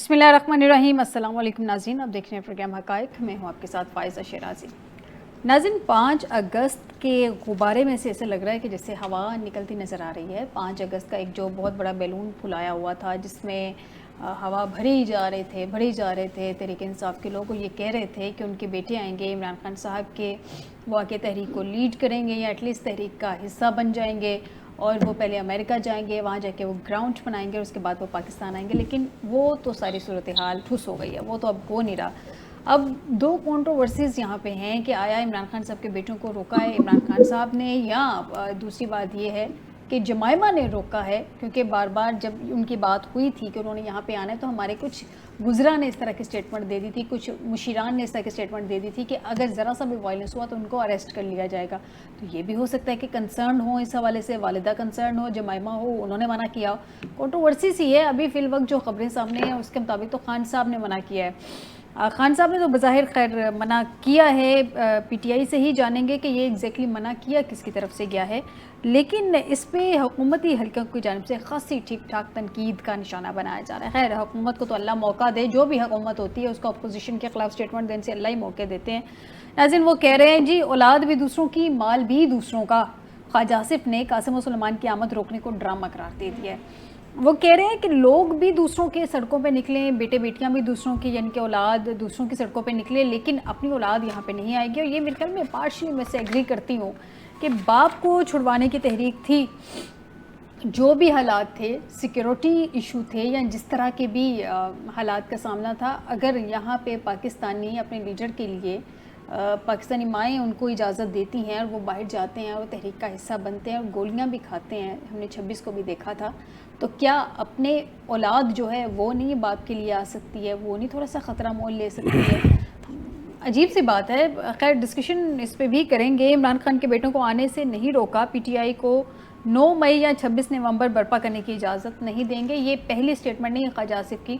بسم اللہ الرحمن الرحیم۔ السلام علیکم ناظرین، آپ دیکھ رہے ہیں پروگرام حقائق، میں ہوں آپ کے ساتھ فائزہ شیرازی۔ ناظرین، 5 اگست کے غبارے میں سے ایسا لگ رہا ہے کہ جیسے ہوا نکلتی نظر آ رہی ہے۔ 5 اگست کا ایک جو بہت بڑا بیلون پھلایا ہوا تھا جس میں ہوا بھری جا رہے تھے تحریک انصاف کے لوگ یہ کہہ رہے تھے کہ ان کے بیٹے آئیں گے، عمران خان صاحب کے وہ آگے تحریک کو لیڈ کریں گے یا ایٹ لیسٹ تحریک کا حصہ بن جائیں گے، اور وہ پہلے امریکہ جائیں گے، وہاں جا کے وہ گراؤنڈ بنائیں گے اور اس کے بعد وہ پاکستان آئیں گے۔ لیکن وہ تو ساری صورتحال ٹھوس ہو گئی ہے، وہ تو اب ہو نہیں رہا۔ اب 2 کنٹروورسیز یہاں پہ ہیں کہ آیا عمران خان صاحب کے بیٹوں کو روکا ہے عمران خان صاحب نے، یا دوسری بات یہ ہے کہ جمائمہ نے روکا ہے، کیونکہ بار بار جب ان کی بات ہوئی تھی کہ انہوں نے یہاں پہ آنا ہے تو ہمارے کچھ گزرا نے اس طرح کی سٹیٹمنٹ دے دی تھی، کچھ مشیران نے اس طرح کی سٹیٹمنٹ دے دی تھی کہ اگر ذرا سا بھی وائلنس ہوا تو ان کو اریسٹ کر لیا جائے گا۔ تو یہ بھی ہو سکتا ہے کہ کنسرن ہو اس حوالے سے، والدہ کنسرن ہو، جمائمہ ہو، انہوں نے منع کیا ہو۔ کنٹروورسی سی ہے ابھی فی الوقت جو خبریں سامنے ہیں اس کے مطابق تو خان صاحب نے منع کیا ہے۔ خان صاحب نے تو بظاہر خیر منع کیا ہے، پی ٹی آئی سے ہی جانیں گے کہ یہ ایگزیکٹلی منع کیا کس کی طرف سے گیا ہے، لیکن اس پہ حکومتی حلقوں کی جانب سے خاصی ٹھیک ٹھاک تنقید کا نشانہ بنایا جا رہا ہے۔ خیر حکومت کو تو اللہ موقع دے، جو بھی حکومت ہوتی ہے اس کو اپوزیشن کے خلاف سٹیٹمنٹ دینے سے اللہ ہی موقع دیتے ہیں۔ ناظرین، وہ کہہ رہے ہیں جی اولاد بھی دوسروں کی، مال بھی دوسروں کا۔ خواجہ آصف نے قاسم و سلیمان کی آمد روکنے کو ڈرامہ قرار دے دیا ہے۔ وہ کہہ رہے ہیں کہ لوگ بھی دوسروں کے سڑکوں پہ نکلیں، بیٹے بیٹیاں بھی دوسروں کی، یعنی کہ اولاد دوسروں کی سڑکوں پہ نکلے، لیکن اپنی اولاد یہاں پہ نہیں آئے گی۔ اور یہ میرے خیال میں پارشلی میں سے ایگری کرتی ہوں کہ باپ کو چھڑوانے کی تحریک تھی، جو بھی حالات تھے، سیکیورٹی ایشو تھے یا جس طرح کے بھی حالات کا سامنا تھا، اگر یہاں پہ پاکستانی اپنے لیڈر کے لیے پاکستانی مائیں ان کو اجازت دیتی ہیں اور وہ باہر جاتے ہیں اور تحریک کا حصہ بنتے ہیں اور گولیاں بھی کھاتے ہیں، ہم نے 26 کو بھی دیکھا تھا، تو کیا اپنے اولاد جو ہے وہ نہیں باپ کے لیے آ سکتی ہے، وہ نہیں تھوڑا سا خطرہ مول لے سکتی ہے؟ عجیب سی بات ہے۔ خیر ڈسکشن اس پہ بھی کریں گے۔ عمران خان کے بیٹوں کو آنے سے نہیں روکا، پی ٹی آئی کو 9 مئی یا 26 نومبر برپا کرنے کی اجازت نہیں دیں گے، یہ پہلی سٹیٹمنٹ نہیں ہے خواجہ آصف کی۔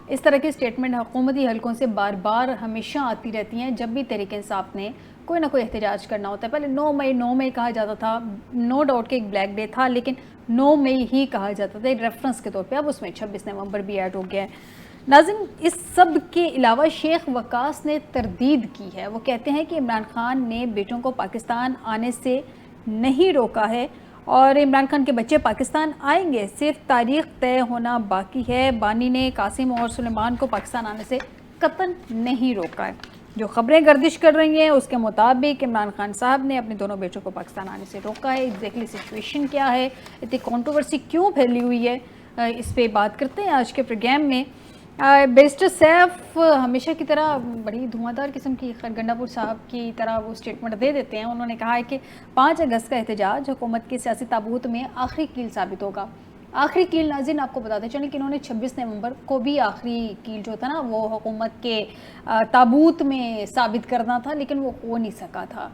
اس طرح کی سٹیٹمنٹ حکومتی حلقوں سے بار بار ہمیشہ آتی رہتی ہیں جب بھی تحریک انصاف نے کوئی نہ کوئی احتجاج کرنا ہوتا ہے۔ پہلے 9 مئی کہا جاتا تھا، نو ڈاؤٹ کہ ایک بلیک ڈے تھا، لیکن 9 مئی ہی کہا جاتا تھا ریفرنس کے طور پہ، اب اس میں 26 نومبر بھی ایڈ ہو گیا ہے۔ ناظرین، اس سب کے علاوہ شیخ وقاص نے تردید کی ہے۔ وہ کہتے ہیں کہ عمران خان نے بیٹوں کو پاکستان آنے سے نہیں روکا ہے اور عمران خان کے بچے پاکستان آئیں گے، صرف تاریخ طے ہونا باقی ہے۔ بانی نے قاسم اور سلیمان کو پاکستان آنے سے قطعاً نہیں روکا ہے۔ جو خبریں گردش کر رہی ہیں اس کے مطابق عمران خان صاحب نے اپنے دونوں بیٹوں کو پاکستان آنے سے روکا ہے۔ ایگزیکٹلی سچویشن کیا ہے، اتنی کنٹروورسی کیوں پھیلی ہوئی ہے، اس پہ بات کرتے ہیں آج کے پروگرام میں۔ بیرسٹر سیف ہمیشہ کی طرح بڑی دھواں دار قسم کی گنڈا پور صاحب کی طرح وہ سٹیٹمنٹ دے دیتے ہیں۔ انہوں نے کہا ہے کہ 5 اگست کا احتجاج حکومت کے سیاسی تابوت میں آخری کیل ثابت ہوگا۔ آخری کیل ناظرین آپ کو بتاتے چلیں کہ انہوں نے 26 نومبر کو بھی آخری کیل جو تھا نا وہ حکومت کے تابوت میں ثابت کرنا تھا، لیکن وہ ہو نہیں سکا تھا۔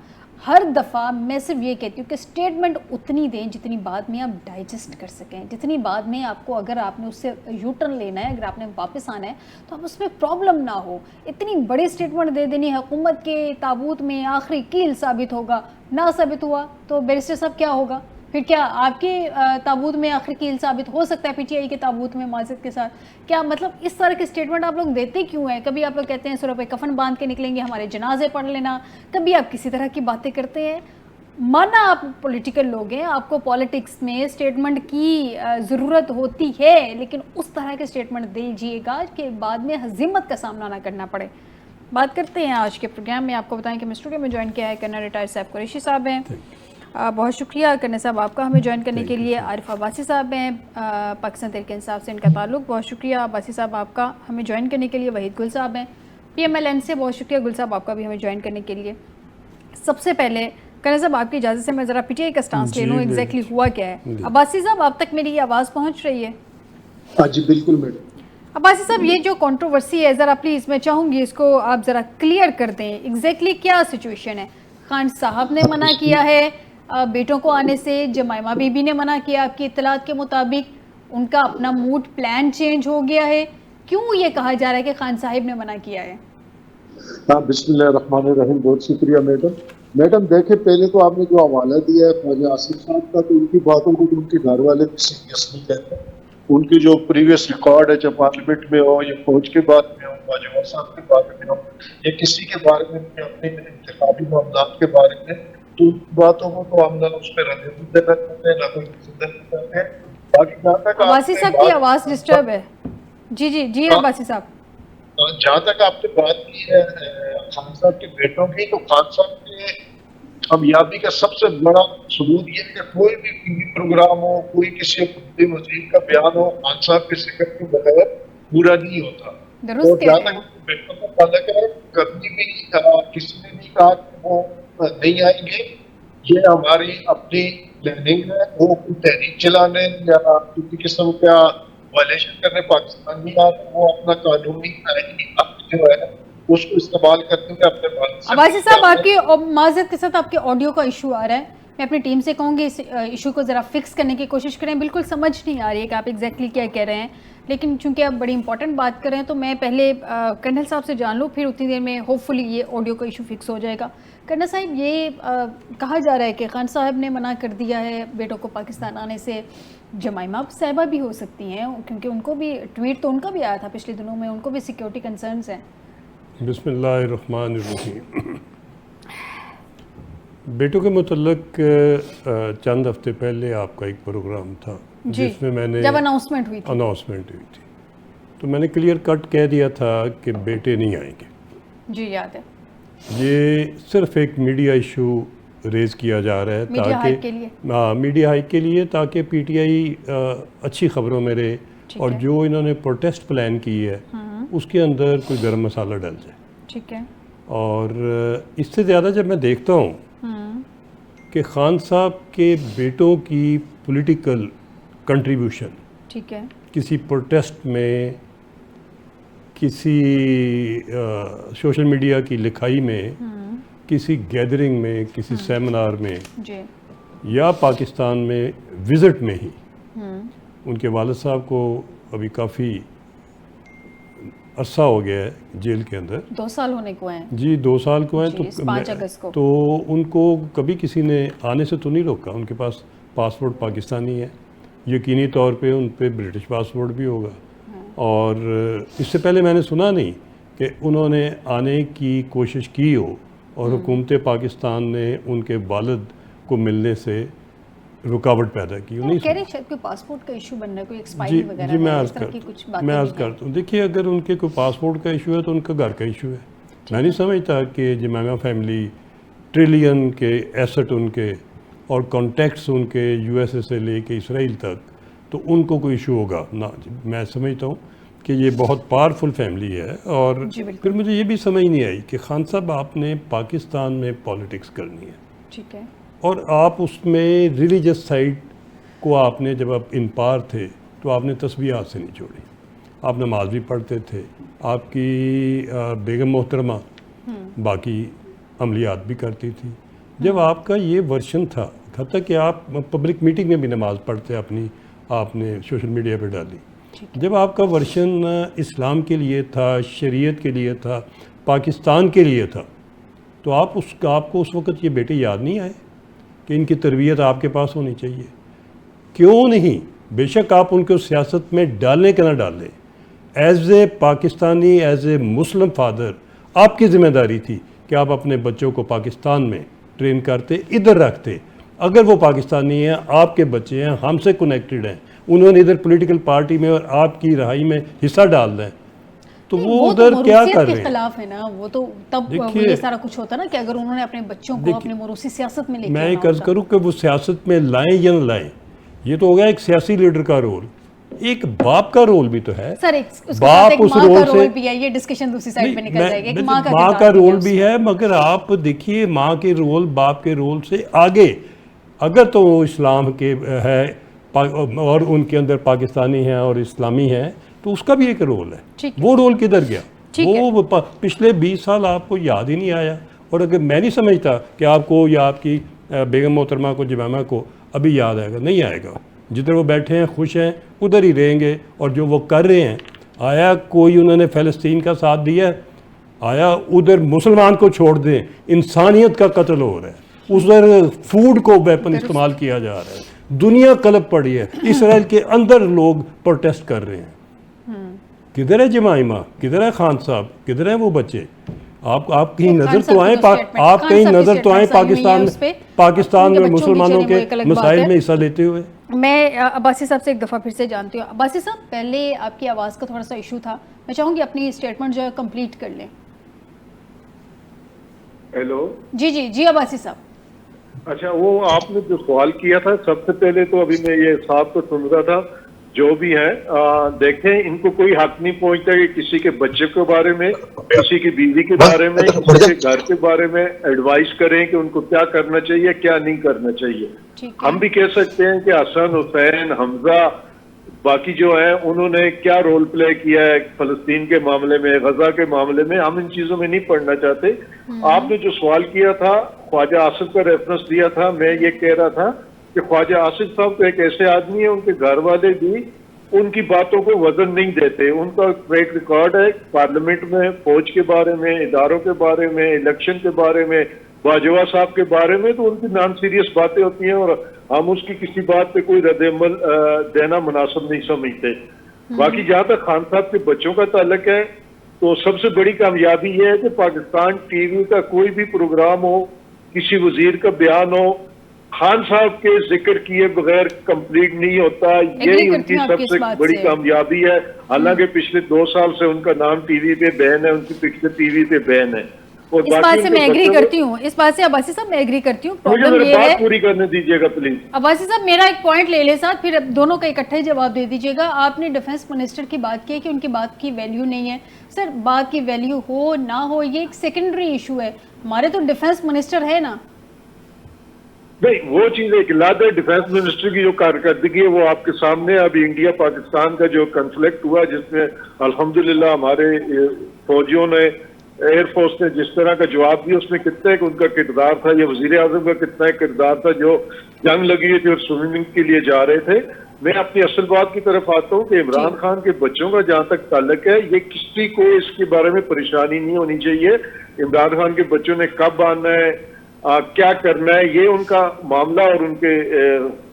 ہر دفعہ میں صرف یہ کہتی ہوں کہ سٹیٹمنٹ اتنی دیں جتنی بعد میں آپ ڈائجسٹ کر سکیں، جتنی بعد میں آپ کو اگر آپ نے اس سے یو ٹرن لینا ہے، اگر آپ نے واپس آنا ہے تو آپ اس میں پرابلم نہ ہو۔ اتنی بڑی سٹیٹمنٹ دے دینی حکومت کے تابوت میں آخری کیل ثابت ہوگا، نہ ثابت ہوا تو بیرسٹر صاحب کیا ہوگا؟ پھر کیا آپ کے تابوت میں آخری کیل ثابت ہو سکتا ہے پی ٹی آئی کے تابوت میں معذرت کے ساتھ؟ کیا مطلب اس طرح کے سٹیٹمنٹ آپ لوگ دیتے کیوں ہیں؟ کبھی آپ لوگ کہتے ہیں سروں پہ کفن باندھ کے نکلیں گے، ہمارے جنازے پڑھ لینا، کبھی آپ کسی طرح کی باتیں کرتے ہیں۔ مانا آپ پولیٹیکل لوگ ہیں، آپ کو پولیٹکس میں سٹیٹمنٹ کی ضرورت ہوتی ہے، لیکن اس طرح کے سٹیٹمنٹ دیجیے گا کہ بعد میں ہزیمت کا سامنا نہ کرنا پڑے۔ بات کرتے ہیں آج کے پروگرام میں۔ آپ کو بتائیں کہ اسٹوڈیو میں جوائن کیا ہے کرنل ریٹائر سیف قریشی صاحب ہیں، بہت شکریہ کرنل صاحب آپ کا ہمیں جوائن کرنے کے لیے۔ عارف عباسی صاحب ہیں، پاکستان تحریک انصاف سے ان کا تعلق، بہت شکریہ عباسی صاحب آپ کا ہمیں جوائن کرنے کے لیے۔ وحید گل صاحب ہیں پی ایم ایل این سے، بہت شکریہ گل صاحب آپ کا بھی ہمیں جوائن کرنے کے لیے۔ سب سے پہلے کرنل صاحب آپ کی اجازت سے میں ذرا پی ٹی آئی کا سٹانس لے لوں، ایگزیکٹلی ہوا کیا ہے۔ عباسی صاحب آپ تک میری آواز پہنچ رہی ہے؟ ہاں جی بالکل میڈم۔ عباسی صاحب یہ جو کنٹروورسی ہے ذرا پلیز میں چاہوں گی اس کو آپ ذرا کلیئر کر دیں، ایگزیکٹلی کیا سچویشن ہے؟ خان صاحب نے منع کیا ہے بیٹوں کو آنے سے، جمائمہ بی بی نے منع کیا، آپ کی اطلاعات کے مطابق ان کا اپنا موڈ پلان چینج ہو گیا ہے، کیوں یہ کہا جا رہا ہے کہ خان صاحب نے منع کیا ہے؟ ہاں بسم اللہ الرحمن الرحیم، بہت شکریہ میڈم۔ دیکھیں پہلے تو آپ نے جو حوالہ دیا ہے خواجہ آصف صاحب کا، تو ان کی باتوں کو تو ان کے گھر والے بھی سیریس نہیں لیتے، ان کی جو پریویس ریکارڈ ہے چاہے پارلیمنٹ میں ہو یا فوج کے بارے میں ہو, باجوہ صاحب کے بارے میں ہو یا کسی کے بارے میں اپنے انتخابی معاملات کے بارے میں, تو ان باتوں کو تو ہم نہ اس پہ رد دینا چاہتے ہیں نہ کوئی زندہ کرتے ہیں. باقی جہاں تک عباسی صاحب کی آواز ڈسٹرب ہے. جی عباسی صاحب, جہاں تک آپ نے بات کی ہے خان صاحب کے بیٹوں کی, تو خان صاحب کے کامیابی کا سب سے بڑا ثبوت یہ ہے کہ کوئی بھی ٹی وی پروگرام ہو, کوئی کسی حکومتی وزیر کا بیان ہو, خان صاحب کے ذکر کے بغیر پورا نہیں ہوتا. اور جہاں تک بیٹوں کا تعلق ہے, کبھی بھی کسی نے نہیں کہا کہ وہ نہیں آئیں گے. یہ ہماری اپنی پلاننگ ہے, وہ تحریک چلانے یا کسی قسم کا وائلیشن کرنے پاکستان نہیں آ رہے, وہ اپنا قانونی آئینی حق جو ہے اس کو استعمال کرتے ہوئے اپنے بات. عباسی صاحب, آپ کی معذرت کے ساتھ آپ کے آڈیو کا ایشو آ رہا ہے. میں اپنی ٹیم سے کہوں گی اس ایشو کو ذرا فکس کرنے کی کوشش کریں. بالکل سمجھ نہیں آ رہی ہے کہ آپ ایگزیکٹلی کیا کہہ رہے ہیں, لیکن چونکہ آپ بڑی امپورٹنٹ بات کر رہے ہیں تو میں پہلے کرنل صاحب سے جان لوں, پھر اتنی دیر میں ہوپ فلی یہ آڈیو کا ایشو فکس ہو جائے گا. کرنل صاحب, یہ کہا جا رہا ہے کہ خان صاحب نے منع کر دیا ہے بیٹوں کو پاکستان آنے سے. جمائمہ صاحبہ بھی ہو سکتی ہیں, کیونکہ ان کو بھی ٹویٹ تو ان کا بھی آیا تھا پچھلے دنوں میں, ان کو بھی سیکیورٹی کنسرنز ہیں. بسم اللہ الرحمن الرحیم. بیٹوں کے متعلق چند ہفتے پہلے آپ کا ایک پروگرام تھا جس میں نے جب اناؤنسمنٹ ہوئی تھی تو میں نے کلیئر کٹ کہہ دیا تھا کہ بیٹے نہیں آئیں گے. جی یاد ہے. یہ صرف ایک میڈیا ایشو ریز کیا جا رہا ہے تاکہ میڈیا ہائیک کے لیے, تاکہ پی ٹی آئی اچھی خبروں میں رہے, اور جو انہوں نے پروٹیسٹ پلان کی ہے اس کے اندر کوئی گرم مسالہ ڈل جائے. ٹھیک ہے. اور اس سے زیادہ جب میں دیکھتا ہوں کہ خان صاحب کے بیٹوں کی پولیٹیکل کنٹریبیوشن, ٹھیک ہے, کسی پروٹیسٹ میں, کسی سوشل میڈیا کی لکھائی میں, کسی گیدرنگ میں, کسی سیمینار میں, یا پاکستان میں وزٹ میں ہی, ان کے والد صاحب کو ابھی کافی عرصہ ہو گیا ہے جیل کے اندر, 2 سال ہونے کو ہیں. جی 2 سال کو ہیں. 5 اگست کو تو ان کو کبھی کسی نے آنے سے تو نہیں روکا. ان کے پاس پاسپورٹ پاکستانی ہے, یقینی طور پہ ان پہ برٹش پاسپورٹ بھی ہوگا. اور اس سے پہلے میں نے سنا نہیں کہ انہوں نے آنے کی کوشش کی ہو اور حکومت پاکستان نے ان کے والد کو ملنے سے رکاوٹ پیدا کی. کہہ رہے ہیں شاید کوئی پاسپورٹ کا ایشو بن رہا ہے, کوئی ایکسپائری وغیرہ. جی میں عرض کرتا ہوں, دیکھیے اگر ان کے کوئی پاسپورٹ کا ایشو ہے تو ان کا گھر کا ایشو ہے. میں نہیں سمجھتا کہ جمائمہ فیملی ٹریلین کے ایسٹ ان کے اور کانٹیکٹس ان کے یو ایس اے سے لے کے اسرائیل تک, تو ان کو کوئی ایشو ہوگا نہ. میں سمجھتا ہوں کہ یہ بہت پاورفل فیملی ہے. اور پھر مجھے یہ بھی سمجھ نہیں آئی کہ خان صاحب آپ نے پاکستان میں پالیٹکس کرنی ہے, ٹھیک ہے, اور آپ اس میں ریلیجس سائڈ کو آپ نے, جب آپ ان پار تھے تو آپ نے تسبیحات سے نہیں چھوڑی, آپ نماز بھی پڑھتے تھے, آپ کی بیگم محترمہ باقی عملیات بھی کرتی تھی. جب آپ کا یہ ورشن تھا, حتیٰ کہ آپ پبلک میٹنگ میں بھی نماز پڑھتے اپنی, آپ نے سوشل میڈیا پہ ڈالی. جب آپ کا ورشن اسلام کے لیے تھا, شریعت کے لیے تھا, پاکستان کے لیے تھا, تو آپ کو اس وقت یہ بیٹے یاد نہیں آئے کہ ان کی تربیت آپ کے پاس ہونی چاہیے؟ کیوں نہیں؟ بے شک آپ ان کو سیاست میں ڈالیں کہ نہ ڈالیں, as a Pakistani, as a Muslim father آپ کی ذمہ داری تھی کہ آپ اپنے بچوں کو پاکستان میں ٹرین کرتے, ادھر رکھتے. اگر وہ پاکستانی ہیں, آپ کے بچے ہیں, ہم سے کنیکٹڈ ہیں, انہوں نے ادھر پولیٹیکل پارٹی میں اور آپ کی رہائی میں حصہ ڈال دیں, تو وہ ادھر کیا کر رہے ہیں؟ خلاف ہے نا وہ, تو تب یہ سارا کچھ ہوتا نا کہ اگر انہوں نے اپنے بچوں کو اپنے موروثی سیاست میں لے کے میں ایک عرض کروں کہ وہ سیاست میں لائیں یا نہ لائیں, یہ تو ہو گیا ایک سیاسی لیڈر کا رول. ایک باپ کا رول بھی تو ہے, باپ اس رول سے بھی ہے. یہ ڈسکشن دوسری سائڈ پہ نکل جائے گی. ماں کا رول بھی ہے, مگر آپ دیکھیے ماں کے رول باپ کے رول سے آگے, اگر تو وہ اسلام کے ہے اور ان کے اندر پاکستانی ہیں اور اسلامی ہیں, تو اس کا بھی ایک رول ہے. وہ رول کدھر گیا؟ وہ پچھلے 20 سال آپ کو یاد ہی نہیں آیا. اور اگر میں نہیں سمجھتا کہ آپ کو یا آپ کی بیگم محترمہ کو, جمائمہ کو ابھی یاد آئے گا, نہیں آئے گا. جدھر وہ بیٹھے ہیں خوش ہیں ادھر ہی رہیں گے. اور جو وہ کر رہے ہیں, آیا کوئی انہوں نے فلسطین کا ساتھ دیا؟ آیا ادھر مسلمان کو چھوڑ دیں, انسانیت کا قتل ہو رہا ہے, ادھر فوڈ کو ویپن استعمال کیا جا رہا ہے, دنیا کلب پڑی ہے، اسرائیل کے اندر لوگ پروٹیسٹ کر رہے ہیں. کدھر ہے جمائمہ، کدھر ہے خان صاحب، کدھر ہیں وہ بچے؟ آپ کہیں نظر تو آئیں، آپ کہیں نظر تو آئیں پاکستان میں مسلمانوں کے مسائل میں حصہ لیتے ہوئے. میں عباسی صاحب سے ایک دفعہ پھر سے جانتی ہوں. عباسی صاحب پہلے آپ کی آواز کا تھوڑا سا ایشو تھا، میں چاہوں گی اپنی اسٹیٹمنٹ جو ہے کمپلیٹ کر لیں. ہیلو جی عباسی صاحب. اچھا، وہ آپ نے جو سوال کیا تھا سب سے پہلے تو ابھی میں یہ صاحب کو سن رہا تھا، جو بھی ہے دیکھیں ان کو کوئی حق نہیں پہنچتا کہ کسی کے بچے کے بارے میں، کسی کی بیوی کے بارے میں، کسی کے گھر کے بارے میں ایڈوائز کریں کہ ان کو کیا کرنا چاہیے کیا نہیں کرنا چاہیے. ہم بھی کہہ سکتے ہیں کہ حسن، حسین، حمزہ، باقی جو ہیں انہوں نے کیا رول پلے کیا ہے فلسطین کے معاملے میں، غزہ کے معاملے میں. ہم ان چیزوں میں نہیں پڑھنا چاہتے. آپ نے جو سوال کیا تھا خواجہ آصف کا ریفرنس دیا تھا، میں یہ کہہ رہا تھا کہ خواجہ آصف صاحب تو ایک ایسے آدمی ہیں، ان کے گھر والے بھی ان کی باتوں کو وزن نہیں دیتے. ان کا ٹریک ریکارڈ ہے پارلیمنٹ میں، فوج کے بارے میں، اداروں کے بارے میں، الیکشن کے بارے میں، باجوہ صاحب کے بارے میں، تو ان کی نان سیریس باتیں ہوتی ہیں اور ہم اس کی کسی بات پہ کوئی رد عمل دینا مناسب نہیں سمجھتے. باقی جہاں تک خان صاحب کے بچوں کا تعلق ہے تو سب سے بڑی کامیابی یہ ہے کہ پاکستان ٹی وی کا کوئی بھی پروگرام ہو، کسی وزیر کا بیان ہو، خان صاحب کے ذکر کیے بغیر کمپلیٹ نہیں ہوتا. یہی ان کی سب سے بڑی کامیابی ہے. حالانکہ پچھلے 2 سال سے ان کا نام ٹی وی پہ بین ہے، ان کی پکچر ٹی وی پہ بین ہے. اس بات سے میں ایگری کرتی ہوں، اس بات سے عباسی صاحب میں ایگری کرتی ہوں. پرابلم یہ ہے، پوری کرنے دیجیے گا پلیز. عباسی صاحب میرا ایک پوائنٹ لے لے ساتھ، پھر دونوں کا اکٹھا ہی جواب دے دیجیے گا. آپ نے ڈیفنس منسٹر کی بات کی کہ ان کی بات کی ویلیو نہیں ہے. سر بات کی ویلیو ہو نہ ہو یہ ایک سیکنڈری ایشو ہے. ہمارے تو ڈیفنس منسٹر ہے نا. نہیں، وہ چیز ایک لاد ہے. ڈیفنس منسٹر کی جو کارکردگی ہے وہ آپ کے سامنے. ابھی انڈیا پاکستان کا جو کنفلکٹ ہوا جس میں الحمدللہ ہمارے فوجیوں نے، ایئر فورس نے جس طرح کا جواب دیا، اس میں کتنا ایک ان کا کردار تھا، یا وزیر اعظم کا کتنا ایک کردار تھا جو جنگ لگی ہوئی تھی اور سوئمنگ کے لیے جا رہے تھے. میں اپنی اصل بات کی طرف آتا ہوں کہ عمران خان کے بچوں کا جہاں تک تعلق ہے، یہ کسی کو اس کے بارے میں پریشانی نہیں ہونی چاہیے. عمران خان کے بچوں نے کب آنا ہے، کیا کرنا ہے، یہ ان کا معاملہ اور ان کے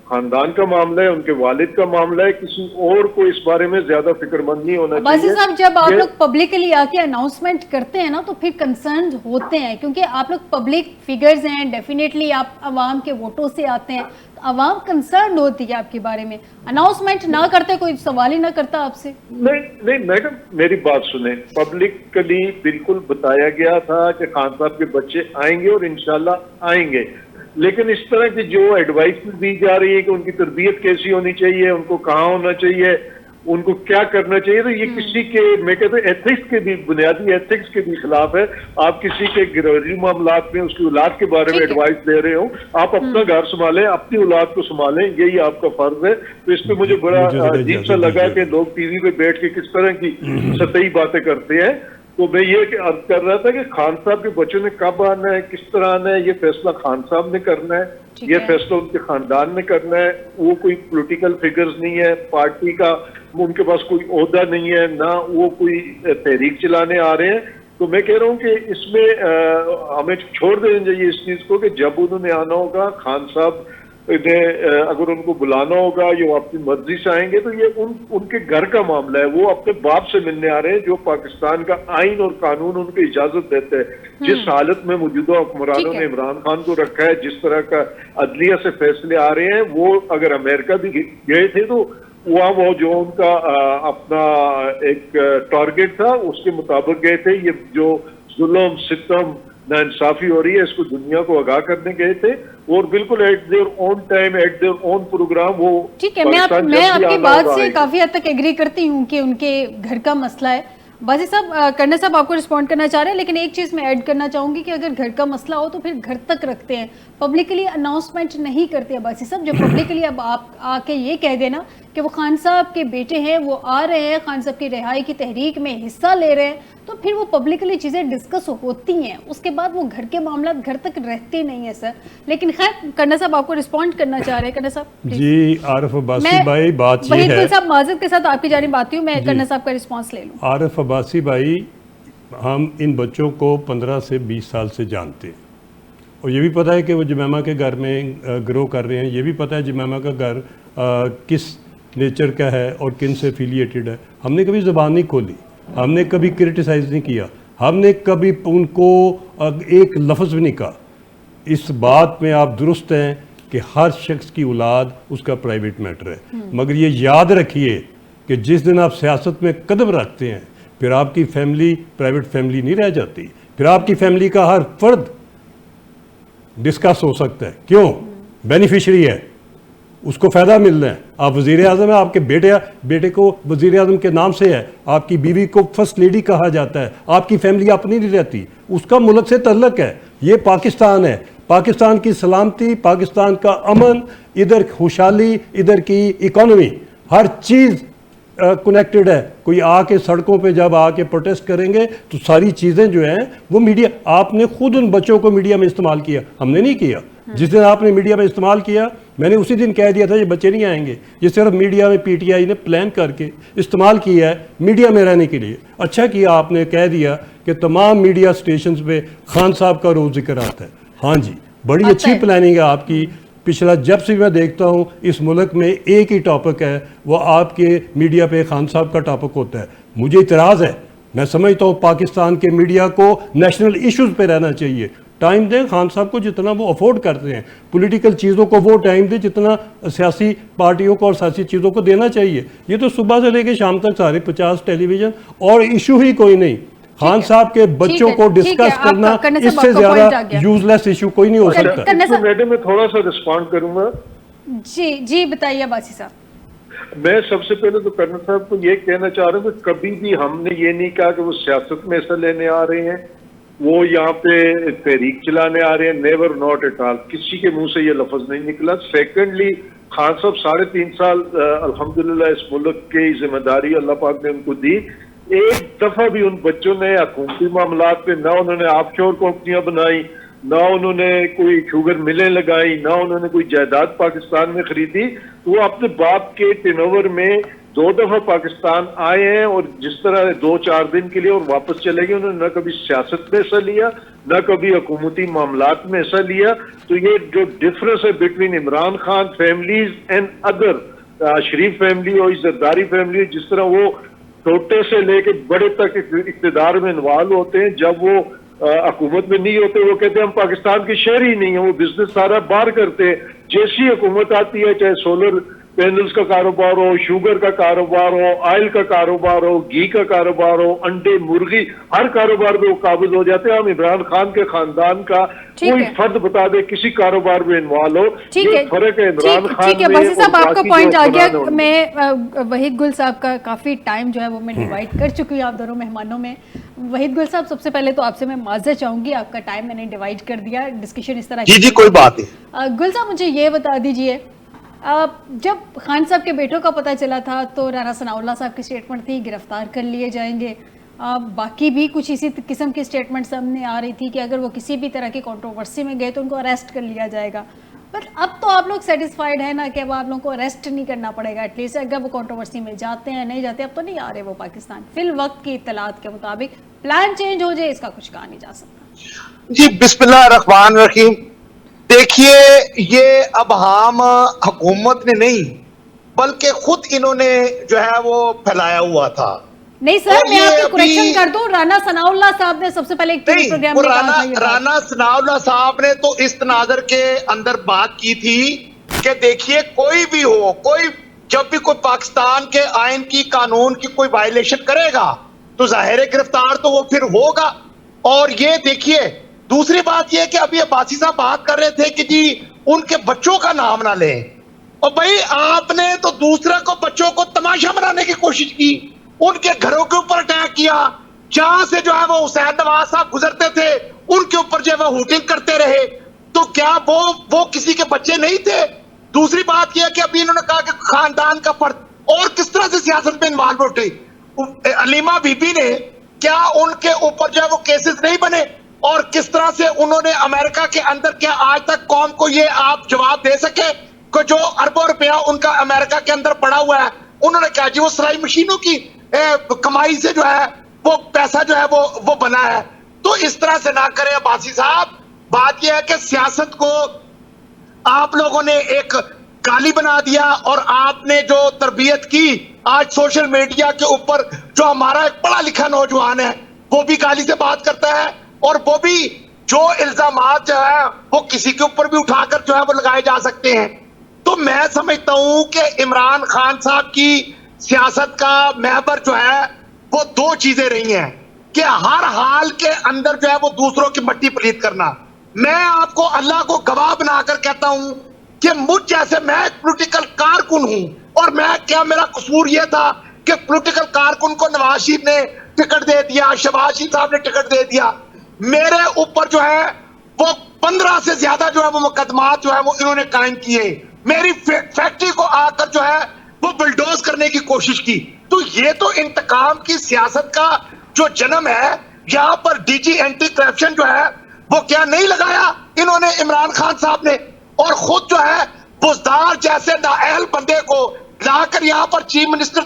خاندان کا معاملہ ہے، ان کے والد کا معاملہ ہے. کسی اور کو اس بارے میں زیادہ فکر مند نہیں ہونا چاہیے. باسی صاحب جب آپ لوگ پبلکلی آ کے اناؤنسمنٹ کرتے ہیں نا تو پھر کنسرن ہوتے ہیں، کیونکہ آپ لوگ پبلک فگرز ہیں، ڈیفینیٹلی آپ عوام کے ووٹوں سے آتے ہیں، عوام کنسرن ہوتی ہے آپ کے بارے میں. اناؤنسمنٹ نہ کرتے کوئی سوال ہی نہ کرتا آپ سے. نہیں میڈم، میری بات سنیں. پبلکلی بالکل بتایا گیا تھا کہ خان صاحب کے بچے آئیں گے اور انشاءاللہ آئیں گے، لیکن اس طرح کی جو ایڈوائس دی جا رہی ہے کہ ان کی تربیت کیسی ہونی چاہیے، ان کو کہاں ہونا چاہیے، ان کو کیا کرنا چاہیے، تو یہ کسی کے، میں کہتا ہوں ایتھکس کے بھی، بنیادی ایتھکس کے بھی خلاف ہے. آپ کسی کے گھریلو معاملات میں اس کی اولاد کے بارے میں ایڈوائس دے رہے ہو. آپ اپنا گھر سنبھالیں، اپنی اولاد کو سنبھالیں، یہی آپ کا فرض ہے. تو اس پہ مجھے بڑا عجیب سا لگا کہ لوگ ٹی وی پہ بیٹھ کے کس طرح کی سطحی باتیں کرتے ہیں. تو میں یہ عرض کر رہا تھا کہ خان صاحب کے بچوں نے کب آنا ہے، کس طرح آنا ہے، یہ فیصلہ خان صاحب نے کرنا ہے، یہ فیصلہ ان کے خاندان نے کرنا ہے. وہ کوئی پولیٹیکل فگرز نہیں ہے، پارٹی کا ان کے پاس کوئی عہدہ نہیں ہے، نہ وہ کوئی تحریک چلانے آ رہے ہیں. تو میں کہہ رہا ہوں کہ اس میں ہمیں چھوڑ دینا چاہیے اس چیز کو کہ جب انہوں نے آنا ہوگا، خان صاحب اگر ان کو بلانا ہوگا، یہ اپنی مرضی سے آئیں گے تو یہ ان کے گھر کا معاملہ ہے. وہ اپنے باپ سے ملنے آ رہے ہیں جو پاکستان کا آئین اور قانون ان کو اجازت دیتے ہیں. جس حالت میں موجودہ حکمرانوں نے عمران خان کو رکھا ہے، جس طرح کا عدلیہ سے فیصلے آ رہے ہیں، وہ اگر امریکہ بھی گئے تھے تو وہاں وہ جو ان کا اپنا ایک ٹارگیٹ تھا اس کے مطابق گئے تھے. یہ جو ظلم ستم ناانصافی ہو رہی ہے اس کو دنیا کو آگاہ کرنے گئے تھے، اور بالکل at there on time, at there on program. وہ ٹھیک ہے، میں آپ کی بات سے کافی حد تک ایگری کرتی ہوں کہ ان کے گھر کا مسئلہ ہے. باسی صاحب، کرنا صاحب آپ کو رسپونڈ کرنا چاہ رہے ہیں، لیکن ایک چیز میں ایڈ کرنا چاہوں گی کہ اگر گھر کا مسئلہ ہو تو پھر گھر تک رکھتے ہیں، پبلکلی اناؤنسمنٹ نہیں کرتے. باسی صاحب جو پبلکلی اب آپ آ کے یہ کہہ دینا کہ وہ خان صاحب کے بیٹے ہیں، وہ آ رہے ہیں، خان صاحب کی رہائی کی تحریک میں حصہ لے رہے ہیں، تو پھر وہ پبلکلی چیزیں ڈسکس ہوتی ہیں. اس کے بعد وہ گھر کے معاملات گھر تک رہتے نہیں ہیں سر. لیکن خیر کرنا صاحب آپ کو رسپونڈ کرنا چاہ رہے ہیں. کرنا صاحب جی. عارف عباسی بھائی، بات یہ ہے، صاحب معذرت کے ساتھ آپ کی جانب آتی ہوں، میں کرنا صاحب کا رسپانس لے لوں. عارف عباسی بھائی، ہم ان بچوں کو 15 سے 20 سال سے جانتے ہیں. اور یہ بھی پتہ ہے کہ وہ جمیمہ کے گھر میں گرو کر رہے ہیں، یہ بھی پتہ ہے جمیمہ کا گھر کس نیچر کا ہے اور کن سے افیلیٹڈ ہے. ہم نے کبھی زبان نہیں کھولی، ہم نے کبھی کرٹیسائز نہیں کیا، ہم نے کبھی ان کو ایک لفظ بھی نہیں کہا. اس بات میں آپ درست ہیں کہ ہر شخص کی اولاد اس کا پرائیویٹ میٹر ہے، مگر یہ یاد رکھیے کہ جس دن آپ سیاست میں قدم رکھتے ہیں پھر آپ کی فیملی پرائیویٹ فیملی نہیں رہ جاتی، پھر آپ کی فیملی کا ہر فرد ڈسکس ہو سکتا ہے. کیوں؟ بینیفیشری ہے، اس کو فائدہ مل رہا ہے. آپ وزیر اعظم ہیں، آپ کے بیٹے کو وزیر اعظم کے نام سے ہے، آپ کی بیوی کو فرسٹ لیڈی کہا جاتا ہے، آپ کی فیملی اپنی نہیں رہتی، اس کا ملک سے تعلق ہے. یہ پاکستان ہے، پاکستان کی سلامتی، پاکستان کا امن، ادھر خوشحالی، ادھر کی اکانومی، ہر چیز کنیکٹڈ ہے. کوئی آ کے سڑکوں پہ جب آ کے پروٹیسٹ کریں گے تو ساری چیزیں جو ہیں وہ میڈیا، آپ نے خود ان بچوں کو میڈیا میں استعمال کیا، ہم نے نہیں کیا. جس دن آپ نے میڈیا میں استعمال کیا میں نے اسی دن کہہ دیا تھا یہ بچے نہیں آئیں گے. یہ صرف میڈیا میں پی ٹی آئی نے پلان کر کے استعمال کیا ہے میڈیا میں رہنے کے لیے. اچھا کیا آپ نے کہہ دیا کہ تمام میڈیا سٹیشنز پہ خان صاحب کا روز ذکر آتا ہے. ہاں جی، بڑی اچھی پلاننگ ہے آپ کی. پچھلا جب سے میں دیکھتا ہوں اس ملک میں ایک ہی ٹاپک ہے، وہ آپ کے میڈیا پہ خان صاحب کا ٹاپک ہوتا ہے. مجھے اعتراض ہے، میں سمجھتا ہوں پاکستان کے میڈیا کو نیشنل ایشوز پہ رہنا چاہیے. ٹائم دیں خان صاحب کو جتنا وہ افورڈ کرتے ہیں، پولیٹیکل چیزوں کو وہ ٹائم دیں جتنا سیاسی پارٹیوں کو اور سیاسی چیزوں کو دینا چاہیے. یہ تو صبح سے لے کے شام تک سارے 50 ٹیلی ویژن اور ایشو ہی کوئی نہیں. خان صاحب کے بچوں کو ڈسکس کرنا اس سے زیادہ یوز لیس ایشو کوئی نہیں ہو سکتا. میڈم میں تھوڑا سا رسپونڈ کروں گا. جی بتائیے عباسی صاحب. میں سب سے پہلے تو کرنل صاحب کو یہ کہنا چاہ رہا ہوں کہ کبھی بھی ہم نے یہ نہیں کہا کہ وہ سیاست میں حصہ لینے آ رہے ہیں، وہ یہاں پہ تحریک چلانے آ رہے ہیں. نیور ناٹ ایٹ آل، کسی کے منہ سے یہ لفظ نہیں نکلا. سیکنڈلی خان صاحب 3.5 سال الحمدللہ اس ملک کی ذمہ داری اللہ پاک نے ان کو دی. ایک دفعہ بھی ان بچوں نے حکومتی معاملات پہ نہ انہوں نے آف شور کمپنیاں بنائی، نہ انہوں نے کوئی شوگر ملیں لگائی، نہ انہوں نے کوئی جائیداد پاکستان میں خریدی. وہ اپنے باپ کے ٹرن اوور میں 2 دفعہ پاکستان آئے ہیں اور جس طرح 2-4 دن کے لیے اور واپس چلے گئے. انہوں نے نہ کبھی سیاست میں حصہ لیا، نہ کبھی حکومتی معاملات میں حصہ لیا. تو یہ جو ڈفرنس ہے between Imran Khan families and other, Sharif family اور زرداری فیملی، جس طرح وہ چھوٹے سے لے کے بڑے تک اقتدار میں انوالو ہوتے ہیں، جب وہ حکومت میں نہیں ہوتے وہ کہتے ہیں ہم پاکستان کے شہری نہیں ہیں، وہ بزنس سارا باہر کرتے ہیں. جیسی حکومت آتی ہے، چاہے سولر پینلز کا کاروبار ہو، شوگر کا کاروبار ہو، آئل کا کاروبار ہو، گھی کا کاروبار ہو، انڈے مرغی، ہر کاروبار میں وہ قابض ہو جاتے ہیں. ہم عمران خان کے خاندان کا کوئی فرد بتا دے کسی کاروبار میں انوالو، یہ فرق ہے عمران خان میں. باسی صاحب آپ کا پوائنٹ آ گیا. میں وحید گل صاحب کا کافی ٹائم جو ہے وہ میں ڈیوائڈ کر چکی ہوں آپ دونوں مہمانوں میں. وحید گل صاحب سب سے پہلے تو آپ سے میں معذرت چاہوں گی، آپ کا ٹائم میں نے ڈیوائڈ کر دیا ڈسکشن اس طرح. جی کوئی بات نہیں. گل صاحب مجھے یہ بتا دیجئے، جب خان صاحب کے بیٹوں کا پتہ چلا تھا تو رانا ثناء اللہ صاحب کی سٹیٹمنٹ تھی گرفتار کر لیے جائیں گے، باقی بھی کچھ اسی قسم کی سٹیٹمنٹ سامنے آ رہی تھی کہ اگر وہ کسی بھی طرح کی کنٹروورسی میں گئے تو ان کو اریسٹ کر لیا جائے گا. بٹ اب تو آپ لوگ سیٹسفائیڈ ہیں نا کہ اب آپ لوگوں کو اریسٹ نہیں کرنا پڑے گا ایٹ لیسٹ، اگر وہ کنٹروورسی میں جاتے ہیں نہیں جاتے، اب تو نہیں آ رہے وہ پاکستان. فی الوقت کی اطلاعات کے مطابق پلان چینج ہو جائے اس کا کچھ کہا نہیں جا سکتا. جی بسم اللہ الرحمن الرحیم. دیکھیے یہ اب ہم حکومت نے نہیں بلکہ خود انہوں نے جو ہے وہ پھیلایا ہوا تھا. نہیں سر میں آپ کو کریکشن کر دوں، رانا ثناء اللہ صاحب نے سب سے پہلے ایک ٹی وی پروگرام میں کہا تھا. رانا ثناء اللہ صاحب نے تو اس تناظر کے اندر بات کی تھی کہ دیکھیے کوئی بھی ہو، کوئی جب بھی کوئی پاکستان کے آئین کی قانون کی کوئی وائلیشن کرے گا تو ظاہر گرفتار تو وہ پھر ہوگا. اور یہ دیکھیے دوسری بات یہ کہ ابھی عباسی صاحب بات کر رہے تھے کہ جی ان کے بچوں کا نام نہ لیں، اور بھائی آپ نے تو دوسرے کو بچوں کو تماشا بنانے کی کوشش کی، ان کے گھروں کے اوپر اٹیک کیا، جہاں سے جو ہے وہ حسین نواز صاحب گزرتے تھے ان کے اوپر جو ہے وہ ہوٹنگ کرتے رہے. تو کیا وہ کسی کے بچے نہیں تھے؟ دوسری بات یہ کہ ابھی انہوں نے کہا کہ خاندان کا فرد، اور کس طرح سے سیاست میں انوالو ہوتے. علیمہ بی بی نے کیا ان کے اوپر جو ہے وہ کیسز نہیں بنے؟ اور کس طرح سے انہوں نے امریکہ کے اندر کیا آج تک قوم کو یہ آپ جواب دے سکے کہ جو اربوں روپیہ ان کا امریکہ کے اندر پڑا ہوا ہے انہوں نے کیا جی وہ سلائی مشینوں کی کمائی سے جو ہے وہ پیسہ جو ہے وہ بنا ہے. تو اس طرح سے نہ کرے عباسی صاحب. بات یہ ہے کہ سیاست کو آپ لوگوں نے ایک کالی بنا دیا, اور آپ نے جو تربیت کی آج سوشل میڈیا کے اوپر, جو ہمارا ایک پڑھا لکھا نوجوان ہے وہ بھی گالی سے بات کرتا ہے, اور وہ بھی جو الزامات جو ہے وہ کسی کے اوپر بھی اٹھا کر جو ہے وہ لگائے جا سکتے ہیں. تو میں سمجھتا ہوں کہ عمران خان صاحب کی سیاست کا محور جو ہے وہ دو چیزیں رہی ہیں, کہ ہر حال کے اندر جو ہے وہ دوسروں کی مٹی پلیت کرنا. میں آپ کو اللہ کو گواہ بنا کر کہتا ہوں کہ مجھ جیسے, میں ایک پولیٹیکل کارکن ہوں, اور میں کیا میرا قصور یہ تھا کہ پولیٹیکل کارکن کو نواز شریف نے ٹکٹ دے دیا, شہباز شریف صاحب نے ٹکٹ دے دیا, میرے اوپر جو ہے وہ 15 سے زیادہ جو ہے وہ مقدمات جو ہے وہ انہوں نے قائم کیے, میری فیکٹری کو آ کر جو ہے وہ بلڈوز کرنے کی کوشش کی. تو یہ تو انتقام کی سیاست کا جو جنم ہے, یہاں پر ڈی جی اینٹی کرپشن جو ہے وہ کیا نہیں لگایا انہوں نے عمران خان صاحب نے, اور خود جو ہے بزدار جیسے نااہل بندے کو لا کر یہاں پر چیف منسٹر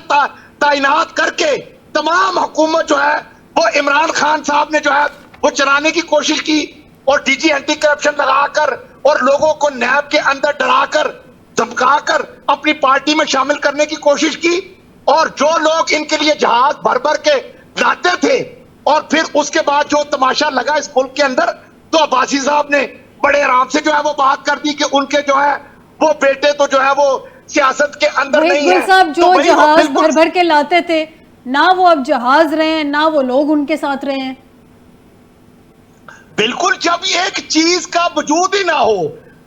تعینات کر کے تمام حکومت جو ہے وہ عمران خان صاحب نے جو ہے وہ چلانے کی کوشش کی, اور ڈی جی اینٹی کرپشن لگا کر اور لوگوں کو نیب کے اندر ڈرا کر دھمکا کر اپنی پارٹی میں شامل کرنے کی کوشش کی. اور جو لوگ ان کے لیے جہاز بھر بھر کے لاتے تھے, اور پھر اس کے بعد جو تماشا لگا اس ملک کے اندر, تو عباسی صاحب نے بڑے آرام سے جو ہے وہ بات کر دی کہ ان کے جو ہے وہ بیٹے تو جو ہے وہ سیاست کے اندر نہیں ہے. صاحب جو جہاز بھر بھر کے لاتے تھے, نہ وہ اب جہاز رہے ہیں نہ وہ لوگ ان کے ساتھ رہے ہیں. بالکل, جب ایک چیز کا وجود ہی نہ ہو.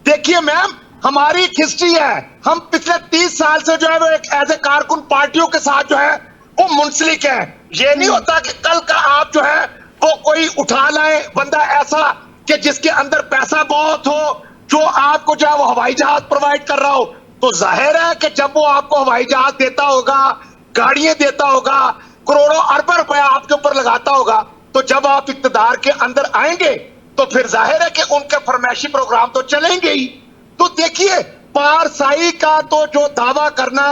دیکھیے میم, ہماری ایک ہسٹری ہے, ہم پچھلے 30 سال سے جو ہے وہ ایک ایز اے کارکن پارٹیوں کے ساتھ جو ہے وہ منسلک ہے. یہ نہیں ہوتا کہ کل کا آپ جو ہے وہ کوئی اٹھا لائیں بندہ ایسا کہ جس کے اندر پیسہ بہت ہو, جو آپ کو جو ہے وہ ہوائی جہاز پرووائڈ کر رہا ہو. تو ظاہر ہے کہ جب وہ آپ کو ہوائی جہاز دیتا ہوگا, گاڑیاں دیتا ہوگا, کروڑوں اربوں روپے آپ کے اوپر لگاتا ہوگا, تو جب آپ اقتدار کے اندر آئیں گے تو پھر ظاہر ہے کہ ان کے فرمائشی پروگرام تو چلیں گے ہی. تو دیکھیے, پارسائی کا تو جو دعویٰ کرنا,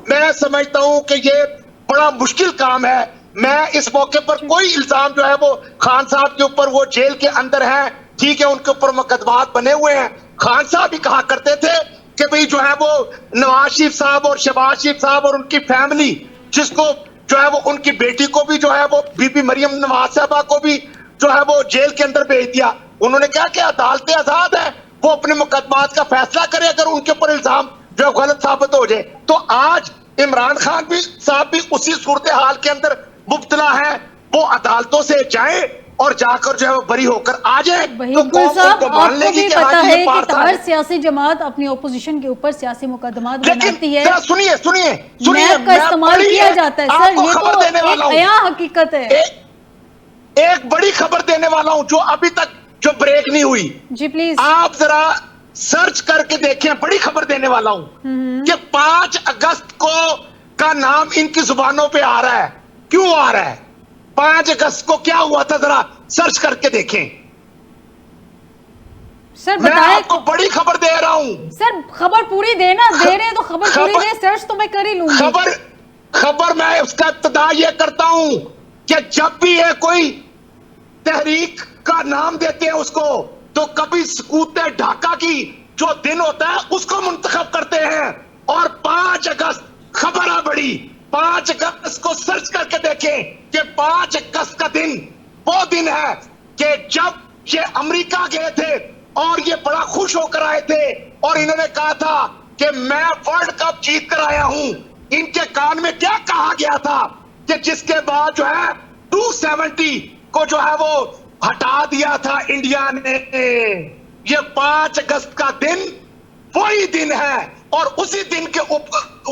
میں سمجھتا ہوں کہ یہ بڑا مشکل کام ہے. میں اس موقع پر کوئی الزام جو ہے وہ خان صاحب کے اوپر, وہ جیل کے اندر ہیں, ٹھیک ہے, ان کے اوپر مقدمات بنے ہوئے ہیں. خان صاحب ہی کہا کرتے تھے کہ بھئی جو ہے وہ نواز شریف صاحب اور شہباز شریف صاحب اور ان کی فیملی, جس کو جو ہے وہ ان کی بیٹی کو بھی جو ہے وہ بی بی مریم نواز صاحبہ کو بھی جو ہے وہ جیل کے اندر بھیج دیا. انہوں نے کہا کہ عدالتیں آزاد ہیں, وہ اپنے مقدمات کا فیصلہ کرے اگر ان کے اوپر الزام جو غلط ثابت ہو جائے. تو آج عمران خان بھی صاحب بھی اسی صورتحال کے اندر مبتلا ہے. وہ عدالتوں سے جائیں اور جا کر جو ہے وہ بری ہو کر آ جائیں. تو قوم ان کو مان لے گی کہ پتا ہے کہ ہر سیاسی جماعت اپنی اپوزیشن کے اوپر سیاسی مقدمات بناتی ہے, سنیے نیب کا استعمال کیا جاتا ہے. سر, یہ تو ایک نیا حقیقت ہے. ایک بڑی خبر دینے والا ہوں جو ابھی تک جو بریک نہیں ہوئی. جی پلیز, آپ ذرا سرچ کر کے دیکھیں, بڑی خبر دینے والا ہوں کہ 5 اگست کو کا نام ان کی زبانوں پہ آ رہا ہے. کیوں آ رہا ہے؟ 5 اگست کو کیا ہوا تھا, ذرا سرچ کر کے دیکھیں. سر میں بتائیں, آپ کو بڑی خبر دے رہا ہوں. سر خبر پوری دینا, دے رہے ہیں تو خبر پوری دے. سرچ تو میں کر ہی لوں گی. خبر میں اس کا ابتدا یہ کرتا ہوں کہ جب بھی یہ کوئی تحریک کا نام دیتے ہیں اس کو, تو کبھی سکوت ڈھاکہ کی جو دن ہوتا ہے اس کو منتخب کرتے ہیں. اور 5 اگست خبر ہے بڑی, 5 اگست کو سرچ کر کے دیکھیں کہ 5 اگست کا دن وہ دن ہے کہ جب یہ امریکہ گئے تھے اور یہ بڑا خوش ہو کر آئے تھے, اور انہوں نے کہا تھا کہ میں ورلڈ کپ جیت کر آیا ہوں. ان کے کان میں کیا کہا گیا تھا کہ جس کے بعد جو ہے 270 کو جو ہے وہ ہٹا دیا تھا انڈیا نے. یہ 5 اگست کا دن وہی دن ہے, اور اسی دن کے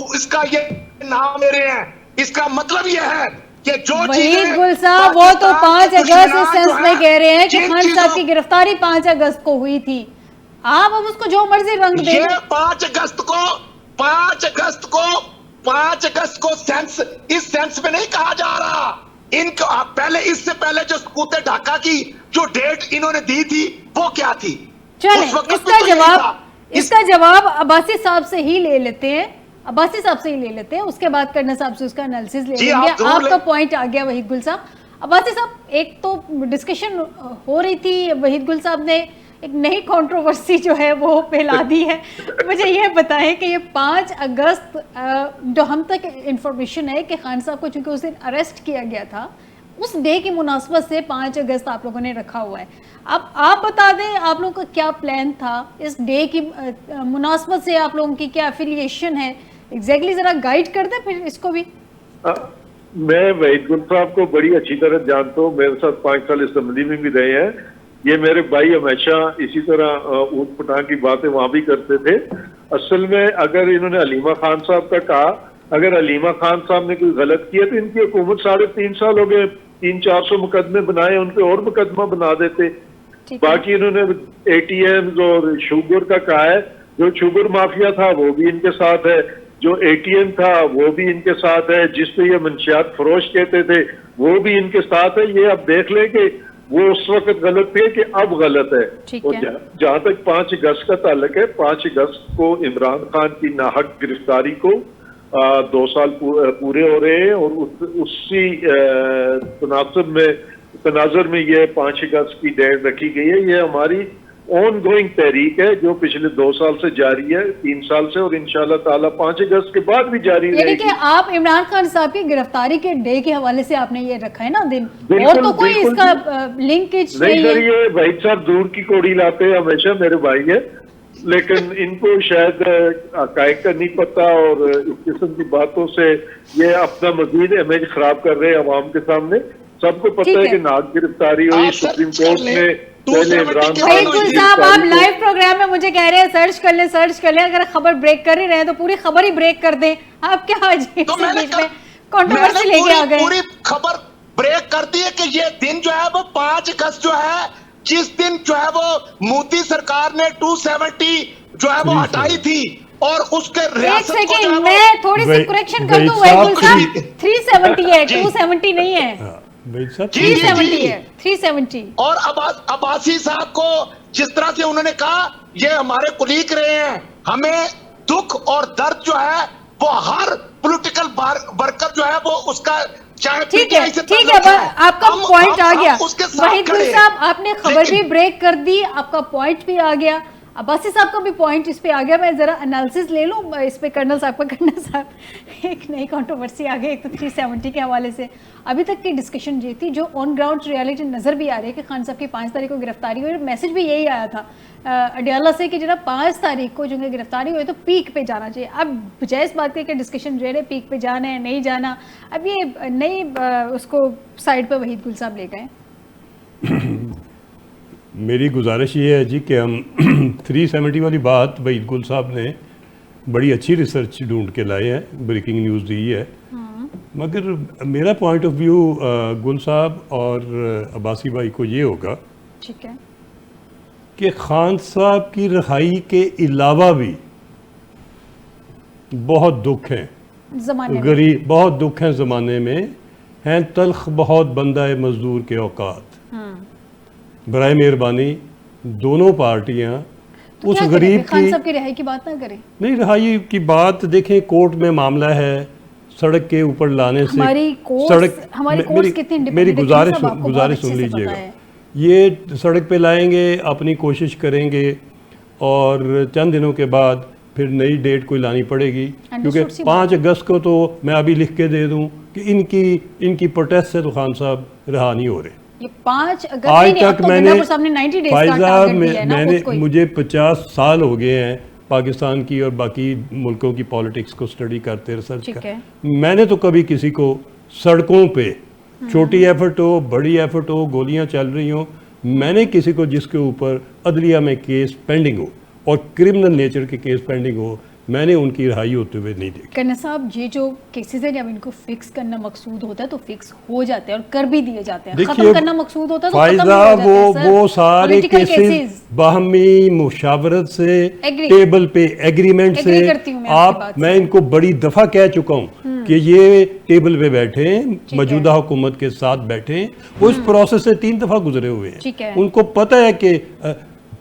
اس کا یہ نام میرے ہیں. اس کا مطلب یہ ہے کہ جو وحید گل صاحب, وہ تو 5 اگست اس سینس میں کہہ رہے ہیں کہ خان صاحب کی گرفتاری 5 اگست کو ہوئی تھی. آپ اب اس کو جو مرضی رنگ دیں. یہ 5 اگست کو سینس, اس سینس میں نہیں کہا جا رہا. ان کو پہلے, اس سے پہلے جو سکوت ڈھاکہ کی جو ڈیٹ انہوں نے دی تھی وہ کیا تھی؟ چلیں اس کا جواب عباسی صاحب سے ہی لے لیتے ہیں. اس کے بعد کرنا صاحب سے اس کا انالیسس لے لیں گے. آپ کا پوائنٹ آ گیا وحید گل صاحب. عباسی صاحب, ایک تو ڈسکشن ہو رہی تھی, وحید گل صاحب نے ایک نئی کنٹروورسی جو ہے وہ پھیلا دی ہے. مجھے یہ بتائیں کہ یہ 5 اگست جو ہم تک انفارمیشن ہے کہ خان صاحب کو چونکہ اس دن اریسٹ کیا گیا تھا, اس ڈے کی مناسبت سے 5 اگست آپ لوگوں نے رکھا ہوا ہے. اب آپ بتا دیں آپ لوگوں کا کیا پلان تھا اس ڈے کی مناسبت سے, آپ لوگوں کی کیا افیلیشن ہے ایگزیکٹلی, ذرا گائیڈ کر دیں پھر اس کو بھی. میں وحید گل صاحب کو بڑی اچھی طرح جانتا ہوں, میرے ساتھ 5 سال اسمبلی میں بھی رہے ہیں. یہ میرے بھائی ہمیشہ اسی طرح اونٹ پٹھان کی باتیں وہاں بھی کرتے تھے. اصل میں اگر انہوں نے حلیمہ خان صاحب کا کہا, اگر حلیمہ خان صاحب نے کوئی غلط کیا تو ان کی حکومت 3.5 سال ہو گئے, 300-400 مقدمے بنائے, ان پہ اور مقدمہ بنا دیتے. باقی انہوں نے اے ٹی ایمز اور شوگر کا کہا ہے, جو شوگر مافیا تھا وہ بھی ان کے ساتھ ہے, جو اے ٹی ایم تھا وہ بھی ان کے ساتھ ہے, جس پہ یہ منشیات فروش کہتے تھے وہ بھی ان کے ساتھ ہے. یہ اب دیکھ لیں کہ وہ اس وقت غلط تھے کہ اب غلط ہے. اور جہاں تک 5 اگست کا تعلق ہے, 5 اگست کو عمران خان کی ناحق گرفتاری کو 2 سال پورے ہو رہے ہیں, اور اسی تناظر میں یہ 5 اگست کی ڈیٹ رکھی گئی ہے. یہ ہماری آن گوئنگ تحریک ہے جو پچھلے 2 سال سے جاری ہے, 3 سال سے, اور انشاءاللہ تعالیٰ 5 اگست کے بعد بھی جاری رہے گی. یعنی کہ آپ عمران خان صاحب کی گرفتاری کے ڈے کے حوالے سے آپ نے یہ رکھا ہے نا دن, اور تو کوئی اس کا لنکیج نہیں سر. یہ وحید صاحب دور کی کوڑی لاتے ہیں ہمیشہ, میرے بھائی ہیں, لیکن ان کو شاید حقائق کا نہیں پتا, اور اس قسم کی باتوں سے یہ اپنا مزید امیج خراب کر رہے ہیں عوام کے سامنے. سب کو پتہ ہے کہ ناک گرفتاری ہوئی سپریم کورٹ میں. صاحب آپ لائیو پروگرام میں مجھے کہہ رہے ہیں سرچ کر لیں, اگر خبر بریک کر ہی رہے ہیں تو پوری خبر ہی بریک کر دیں. آپ کیا کنٹروورسی لے کے آ گئے؟ پوری خبر بریک کر دی ہے کہ یہ دن جو ہے وہ 5 اگست جو ہے, جس دن جو ہے وہ مودی سرکار نے 270 جو ہے وہ ہٹائی تھی, اور اس کے ریاست کو جو ہے میں تھوڑی سی کریکشن کر دوں, 370 ہے, 270 نہیں ہے, 370. اور عباسی صاحب کو جس طرح سے انہوں نے کہا یہ ہمارے کولیگ رہے ہیں, ہمیں دکھ اور درد جو ہے وہ ہر پولیٹیکل ورکر جو ہے وہ اس کا چاہے ٹھیک ہے, آپ کا پوائنٹ آ گیا. وحید گل صاحب آپ نے خبر بھی بریک کر دی, آپ کا پوائنٹ بھی آ گیا, عباسی صاحب کا بھی پوائنٹ اس پہ آ گیا. میں ذرا انالیسس لے لوں اس پہ. کرنل صاحب ایک نئی کنٹروورسی آ گئی ایک تو 370 کے حوالے سے. ابھی تک کی ڈسکشن یہ تھی, جو آن گراؤنڈ ریالٹی نظر بھی آ رہی ہے کہ خان صاحب کی 5 تاریخ کو گرفتاری ہوئی, میسج بھی یہی آیا تھا اڈیالہ سے کہ جناب 5 تاریخ کو جو گرفتاری ہوئی تو پیک پہ جانا چاہیے. اب بجائے اس بات کہ ڈسکشن جو ہے پیک پہ جانا ہے نہیں جانا, اب یہ نئی اس کو سائڈ پہ وحید گل صاحب لے گئے. میری گزارش یہ ہے جی کہ ہم 370 والی بات وحید گل صاحب نے بڑی اچھی ریسرچ ڈھونڈ کے لائے ہیں, بریکنگ نیوز دی ہے, مگر میرا پوائنٹ آف ویو گل صاحب اور عباسی بھائی کو یہ ہوگا ٹھیک ہے کہ خان صاحب کی رہائی کے علاوہ بھی بہت دکھ ہیں غریب, بہت دکھ ہیں زمانے میں, ہیں تلخ بہت بندہ مزدور کے اوقات. برائے مہربانی دونوں پارٹیاں اس غریب خان صاحب کی رہائی کی بات نہ کریں. نہیں, رہائی کی بات دیکھیں, کورٹ میں معاملہ ہے, سڑک کے اوپر لانے سے میری گزارش سن لیجئے گا. یہ سڑک پہ لائیں گے, اپنی کوشش کریں گے, اور چند دنوں کے بعد پھر نئی ڈیٹ کوئی لانی پڑے گی, کیونکہ 5 اگست کو تو میں ابھی لکھ کے دے دوں کہ ان کی پروٹیسٹ سے تو خان صاحب رہا نہیں ہو رہے. آج تک میں نے مجھے 50 سال ہو گئے ہیں پاکستان کی اور باقی ملکوں کی پالیٹکس کو سٹڈی کرتے, ریسرچ کر, میں نے تو کبھی کسی کو سڑکوں پہ چھوٹی ایفرٹ ہو بڑی ایفرٹ ہو, گولیاں چل رہی ہوں, میں نے کسی کو جس کے اوپر عدلیہ میں کیس پینڈنگ ہو اور کرمنل نیچر کے کیس پینڈنگ ہو, میں نے ان کی رہائی ہوتے ہوئے نہیں دیکھی. کرنا صاحب یہ جو کیسز ہیں جب ان کو فکس کرنا مقصود ہوتا ہے تو فکس ہو جاتے ہیں اور کر بھی دیے جاتے ہیں. ختم کرنا مقصود ہوتا ہے تو ختم ہو جاتے ہیں. وہ سارے کیسز باہمی مشاورت سے, ٹیبل پہ ایگریمنٹ سے, میں ان کو بڑی دفعہ کہہ چکا ہوں کہ یہ ٹیبل پہ بیٹھیں, موجودہ حکومت کے ساتھ بیٹھیں. وہ اس پروسیس سے 3 دفعہ گزرے ہوئے ہیں. ان کو پتہ ہے کہ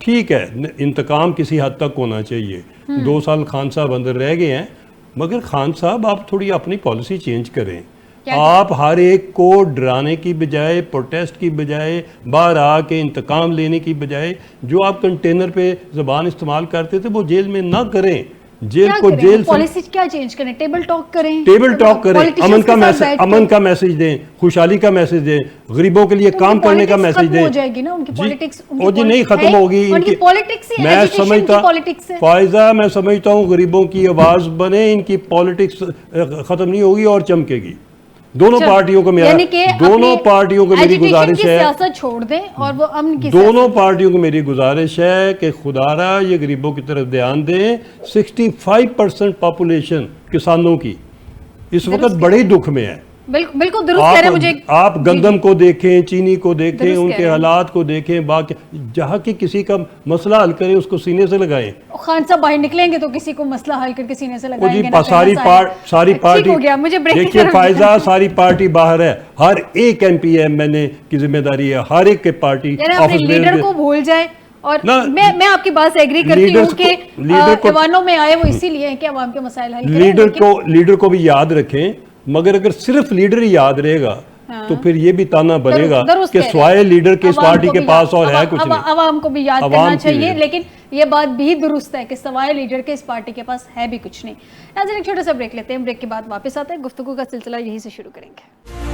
ٹھیک ہے انتقام کسی حد تک ہونا چاہیے. 2 سال خان صاحب اندر رہ گئے ہیں, مگر خان صاحب آپ تھوڑی اپنی پالیسی چینج کریں. آپ ہر ایک کو ڈرانے کی بجائے، پروٹیسٹ کی بجائے، باہر آ کے انتقام لینے کی بجائے، جو آپ کنٹینر پہ زبان استعمال کرتے تھے وہ جیل میں نہ کریں. جیل کو جیل پالیسی کیا چینج کریں؟ ٹیبل ٹاک کریں، ٹیبل ٹاک کریں، امن کا میسج دیں، خوشحالی کا میسج دیں، غریبوں کے لیے کام کرنے کا میسج دیں. ہو جائے گی نا ان کی پالیٹکس. وہ جی نہیں ختم ہوگی ان کی پالیٹکس ہی میں سمجھتا فائزہ، میں سمجھتا ہوں غریبوں کی آواز بنے، ان کی پالیٹکس ختم نہیں ہوگی اور چمکے گی. دونوں پارٹیوں کو میری گزارش ہے، سیاست چھوڑ دیں اور وہ امن کی دونوں پارٹیوں کو میری گزارش ہے کہ خدا را یہ غریبوں کی طرف دھیان دیں. 65% پاپولیشن کسانوں کی اس وقت بڑے دکھ میں ہے. بالکل درست کہہ رہے ہیں. مجھے آپ گندم کو دیکھیں، چینی کو دیکھیں، ان کے حالات کو دیکھیں، باقی جہاں کی کسی کا مسئلہ حل کریں اس کو سینے سے لگائیں. خان صاحب باہر نکلیں گے تو کسی کو مسئلہ حل کر کے سینے سے لگائیں گے. ساری پارٹی دیکھیے فائزہ، ساری پارٹی باہر ہے، ہر ایک ایم پی ایم این اے کی ذمہ داری ہے، ہر ایک کے پارٹی لیڈر کو بھول جائے. اور میں آپ کی بات سے ایگری کرتی ہوں کہ ایوانوں میں آئے وہ اسی لیے ہیں کہ عوام کے مسائل حل کریں. لیڈر کو بھی یاد رکھیں، مگر اگر صرف لیڈر ہی یاد رہے گا تو پھر یہ بھی تانا بنے گا کہ سوائے لیڈر کے اس پارٹی کے پاس اور ہے کچھ نہیں. عوام کو بھی یاد کرنا چاہیے، لیکن یہ بات بھی درست ہے کہ سوائے لیڈر کے اس پارٹی کے پاس ہے بھی کچھ نہیں. ناظرین ایک چھوٹا سا بریک لیتے ہیں، بریک کے بعد واپس آتے ہیں، گفتگو کا سلسلہ یہی سے شروع کریں گے.